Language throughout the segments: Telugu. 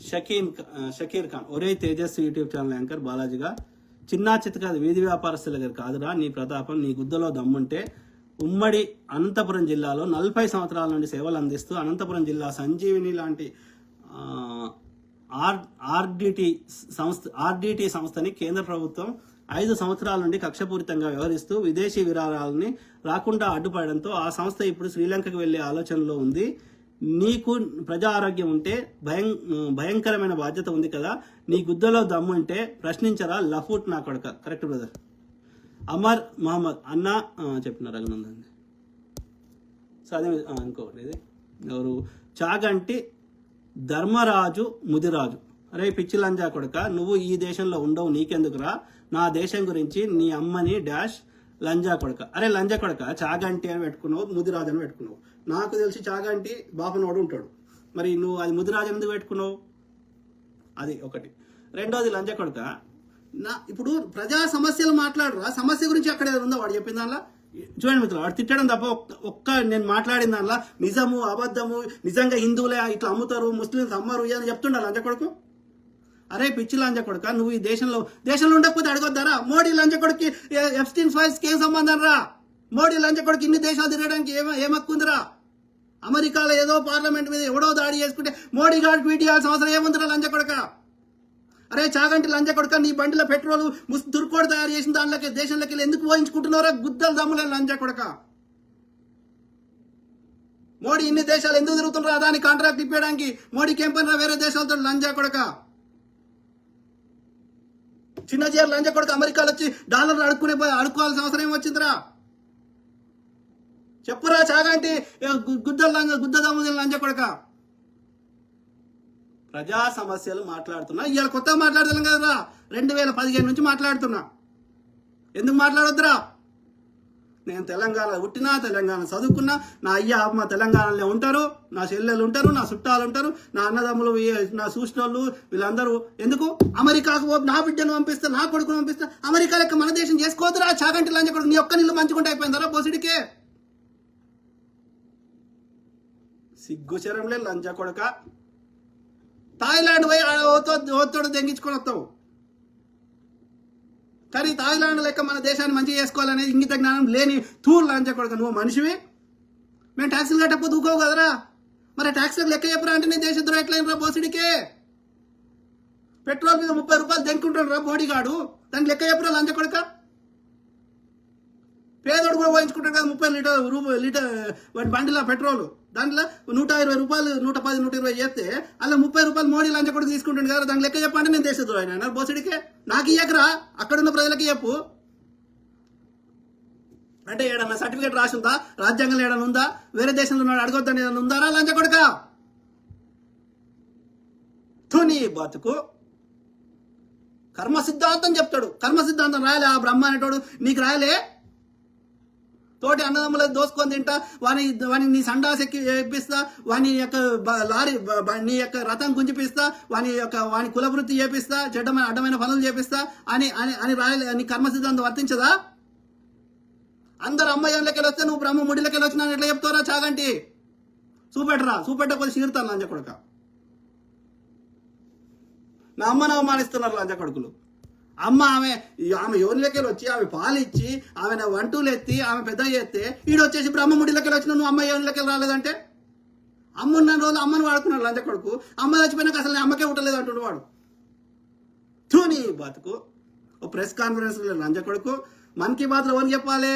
షకీర్ ఖాన్, ఒరే తేజస్వి యూట్యూబ్ ఛానల్ యాంకర్ బాలాజీగా చిన్నా చితక వీధి వ్యాపారస్తుల దగ్గర కాదురా నీ ప్రతాపం, నీ గుద్దలో దమ్ముంటే ఉమ్మడి అనంతపురం జిల్లాలో 40 సంవత్సరాల నుండి సేవలు అందిస్తూ అనంతపురం జిల్లా సంజీవిని లాంటి ఆర్డిటి సంస్థని కేంద్ర ప్రభుత్వం 5 సంవత్సరాల నుండి కక్షపూరితంగా వ్యవహరిస్తూ విదేశీ విరాళాలని రాకుండా అడ్డుపడడంతో ఆ సంస్థ ఇప్పుడు శ్రీలంకకు వెళ్లే ఆలోచనలో ఉంది. నీకు ప్రజా ఆరోగ్యం ఉంటే భయంకరమైన బాధ్యత ఉంది కదా, నీ గుద్దలో దమ్ముంటే ప్రశ్నించరా లఫూట్ నా కొడక. Correct brother. అమర్ మహమ్మద్ అన్న చెప్పినారు రఘునందన్. సో అదే ఇంకొకటి ఇది ఎవరు చాగంటి ధర్మరాజు ముదిరాజు, అరే పిచ్చి లంజా కొడక నువ్వు ఈ దేశంలో ఉండవు నీకెందుకురా, నా దేశం గురించి నీ అమ్మని డాష్ లంజా కొడక. అరే లంజా కొడక చాగంటి అని పెట్టుకున్నావు, ముదిరాజు అని పెట్టుకున్నావు. నాకు తెలిసి చాగంటి బాపనోడు ఉంటాడు, మరి నువ్వు అది ముదిరాజు ఎందుకు పెట్టుకున్నావు? అది ఒకటి. రెండోది లంజా కొడక ఇప్పుడు ప్రజా సమస్యలు మాట్లాడరా, సమస్య గురించి అక్కడ ఏదో ఉందో వాడు చెప్పిన దానిలో చూడండి మిత్రులు, వాడు తిట్టడం తప్ప ఒక్క నేను మాట్లాడిన దానిలో నిజము అబద్ధము, నిజంగా హిందువులే ఇట్లా అమ్ముతారు ముస్లింస్ అమ్మరు అని చెప్తుండా లంజ కొడుకు. అరే పిచ్చి లంజ కొడుక నువ్వు ఈ దేశంలో ఉండకపోతే అడగొద్దారా? మోడీ లంజ కొడుకు ఎఫ్స్టీన్ ఫైల్స్కి ఏం సంబంధం రా? మోడీ లంజ కొడుకు ఇన్ని దేశాలు తిరగడానికి ఏం హక్కుందిరా? అమెరికాలో ఏదో పార్లమెంట్ మీద ఎవడో దాడి చేసుకుంటే మోడీ గారికి ట్వీట్ చేయాల్సిన అవసరం ఏముందిరా లంజ కొడుక? అరే చాగంటి లంజ కొడుక నీ బండిలో పెట్రోల్ దుర్కోడు తయారు చేసిన దానిలోకి దేశంలోకి ఎందుకు పోయించుకుంటున్నారా? గుద్దలు దమ్ములే లంజ కొడుక. మోడీ ఇన్ని దేశాలు ఎందుకు తిరుగుతున్నారా? దాని కాంట్రాక్ట్ ఇప్పడానికి మోడీకి ఏం పని వేరే దేశాలతో లంజ కొడుక. చిన్న చీర లంజ కొడుక అమెరికాలో వచ్చి డాలర్లు అడుక్కోవాల్సిన అవసరం ఏమొచ్చిందిరా? చెప్పురా చాగంటి గుద్దదమ్ముల లంజ కొడుక. ప్రజా సమస్యలు మాట్లాడుతున్నా, ఇవాళ కొత్తగా మాట్లాడుతున్నాం కదరా, 2015 నుంచి మాట్లాడుతున్నా. ఎందుకు మాట్లాడొద్దురా? నేను తెలంగాణ పుట్టినా, తెలంగాణ చదువుకున్నా, నా అయ్య అమ్మ తెలంగాణలో ఉంటారు, నా చెల్లెలు ఉంటారు, నా చుట్టాలు ఉంటారు, నా అన్నదమ్ములు, నా సూచనలు వీళ్ళందరూ ఎందుకు అమెరికాకు నా బిడ్డను పంపిస్తా, నా కొడుకును పంపిస్తా, అమెరికా లెక్క మన దేశం చేసుకోవద్దురా చాగంటి లంజ కొడుకు. నీ ఒక్క నీళ్ళు మంచుకుంటే అయిపోయిందరా బోసిడికే? సిగ్గుచరంలే లంజ కొడక. థాయిలాండ్ పోయి ఓతోడు దెంగించుకొని వస్తావు, కానీ థాయిలాండ్ లెక్క మన దేశాన్ని మంచిగా చేసుకోవాలనేది ఇంగిత జ్ఞానం లేని తూర్లు లంచ కొడక. నువ్వు మనిషివి, మేము ట్యాక్సులు కట్టకపోతే ఊకోవు కదరా, మరి ట్యాక్సులకు లెక్క చెప్పరా అంటే నేను దేశద్రోహం ఎట్లయినరా బోసిడికే? పెట్రోల్ మీద 30 రూపాయలు దెంకుంటాడు రా మోడీగాడు, దానికి లెక్క చెప్పరా లంచ కొడక? పేదోడు కూడా పోయించుకుంటాడు కదా 30 లీటర్ వాటి బండిలో పెట్రోల్, దాంట్లో 120 రూపాయలు 110 120 చేస్తే అలా 30 రూపాయలు మోడీ లంచ కూడా తీసుకుంటాడు కదా, దానికి లెక్క చెప్పండి నేను దేశద్రోహి అయినా బోసిడికే? నాకు ఇయ్యకరా, అక్కడున్న ప్రజలకి చెప్పు. అంటే ఏడన్నా సర్టిఫికేట్ రాసి ఉందా, రాజ్యాంగంలో ఏడన్నా ఉందా, వేరే దేశంలో అడగొద్దని ఏదన్నా ఉందారా లంచ కొడుక? తుని బతుకు కర్మ సిద్ధాంతం చెప్తాడు, కర్మ సిద్ధాంతం రాయలే ఆ బ్రహ్మ అనేటోడు, నీకు రాయలే? తోటి అన్నదమ్ములకు దోసుకొని తింటా, వాని నీ సండాస్ ఎక్కిపిస్తా, వాని యొక్క లారీ నీ యొక్క రథం గుంజిపిస్తా, వాని కులవృత్తి చేపిస్తా, అడ్డమైన పనులు చేపిస్తా అని అని రాయలే? నీ కర్మ సిద్ధాంతం వర్తించదా? అందరు అమ్మాయిలకెళ్ళి వస్తే నువ్వు బ్రహ్మ ముడిలకెళ్ళి వచ్చినా ఎట్లా చెప్తారా చాగంటి? చూపెట్టకపోతే చీరుతాను లంజ కొడుక. నా అమ్మను అవమానిస్తున్నారు లంజ కొడుకులు. అమ్మ ఆమె యోనిలకెళ్ళి వచ్చి ఆమె పాలు ఇచ్చి ఆమె వంటూలు ఎత్తి ఆమె పెద్ద చేస్తే ఈడొచ్చేసి బ్రహ్మముడిలకెళ్ళి వచ్చిన నువ్వు అమ్మ యోనిలకెళ్ళి రాలేదంటే? అమ్మ ఉన్న రోజు అమ్మను వాడుకున్నాడు లంచ కొడుకు, అమ్మ చచ్చిపోయినాక అసలు అమ్మకే ఉండలేదు అంటుండు వాడు. ధోని బతుకు. ఓ ప్రెస్ కాన్ఫరెన్స్ లంచ కొడుకు. మన్ కీ బాత్లో ఎవరికి చెప్పాలి?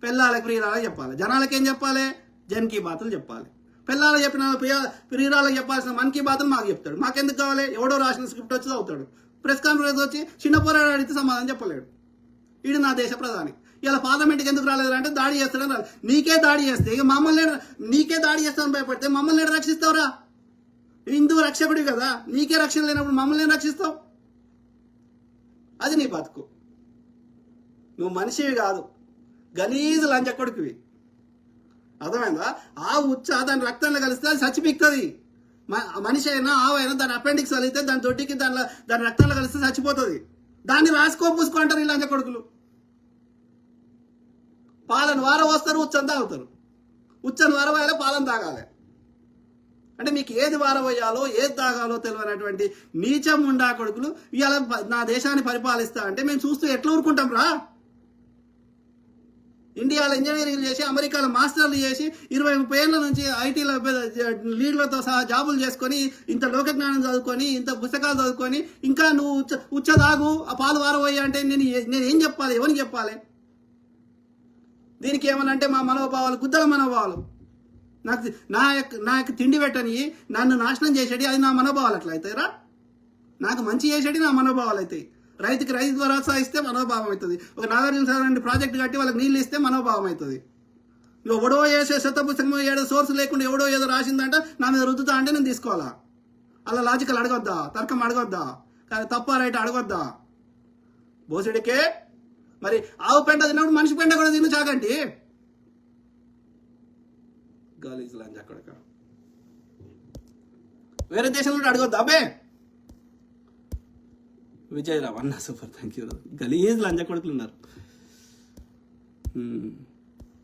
పిల్లలకి ప్రియురాలకు చెప్పాలి, జనాలకి ఏం చెప్పాలి? జన్ కీ బాతులు చెప్పాలి. పిల్లలకు చెప్పిన ప్రియురాలకు చెప్పాల్సిన మన్ కీ బాతులు మాకు చెప్తాడు. మాకెందుకు కావాలి? ఎవడో రాసిన స్క్రిప్ట్ వచ్చి అవుతాడు. ప్రెస్ కాన్ఫరెన్స్ వచ్చి చిన్న పోరాడు అడిగితే సమాధానం చెప్పలేడు. ఈడు నా దేశ ప్రధాని. ఇలా పార్లమెంట్కి ఎందుకు రాలేదు అంటే దాడి చేస్తాడని రాదు. నీకే దాడి చేస్తే ఇక నీకే దాడి చేస్తామని భయపడితే మమ్మల్ని రక్షిస్తావురా? హిందూ రక్షకుడి కదా, నీకే రక్షణ లేనప్పుడు మమ్మల్ని రక్షిస్తావు? అది నీ బతుకు. నువ్వు మనిషివి కాదు, గలీజు లంచ కొడుకువి. అర్థమైందా? ఆ దాని రక్తంలో కలిస్తే అది చచ్చిపిస్తుంది. మనిషి అయినా ఆవైనా దాని అపెండిక్స్ కలిగితే దాని దొడ్డికి దాని రక్తంలో కలిస్తే చచ్చిపోతుంది. దాన్ని రాసుకో పూసుకో అంటారు ఈ లంచ కొడుకులు. పాలను వార వస్తారు, ఉచ్చని తాగుతారు. ఉచ్చని వారవాయలే పాలను తాగాలి అంటే మీకు ఏది వారవయ్యాలో ఏది తాగాలో తెలియనటువంటి నీచం ఉండా కొడుకులు ఇవాళ నా దేశాన్ని పరిపాలిస్తా అంటే మేము చూస్తూ ఎట్లా ఊరుకుంటాం రా? ఇండియాలో ఇంజనీరింగ్ చేసి అమెరికాలో మాస్టర్లు చేసి 20-30 ఏళ్ళ నుంచి ఐటీలో లీడ్లతో సహా జాబులు చేసుకొని ఇంత లోకజ్ఞానం చదువుకొని ఇంత పుస్తకాలు చదువుకొని ఇంకా నువ్వు ఉచ్చదాగు ఆ పాలు వారవయ్యా అంటే నేను ఏం చెప్పాలి? ఎవరికి చెప్పాలి? దీనికి ఏమన్నా అంటే మా మనోభావాలు గుద్దల మనోభావాలు. నాకు తిండి పెట్టని నన్ను నాశనం చేసేటి అది నా మనోభావాలు అట్లా అవుతాయిరా? నాకు మంచి చేసేటి నా మనోభావాలు అవుతాయి. రైతుకి రైతు భరోసా ఇస్తే మనోభావం అవుతుంది. ఒక నాగార్జున సాగర్ ప్రాజెక్టు కట్టి వాళ్ళకి నీళ్ళు ఇస్తే మనోభావం అవుతుంది. నువ్వు ఎవడో చేసే శత పుస్తకం ఏదో సోర్స్ లేకుండా ఎవడో ఏదో రాసిందంట నా మీద రుద్దుతా అంటే నేను తీసుకోవాలా? అలా లాజికల్ అడగొద్దా? తర్కం అడగొద్దా? కానీ తప్ప రైట్ అడగొద్దా? బోసెడికే మరి ఆవు పెంట తిన్నప్పుడు మనిషి పెంట కూడా తిను చాకండి. గాలీజ్ లంచ్ అక్కడ వేరే దేశంలో అడగొద్దా? అబ్బే విజయరావు అన్న సూపర్, థ్యాంక్ యూ. గలీజ్ లంచ కొడుకులు ఉన్నారు.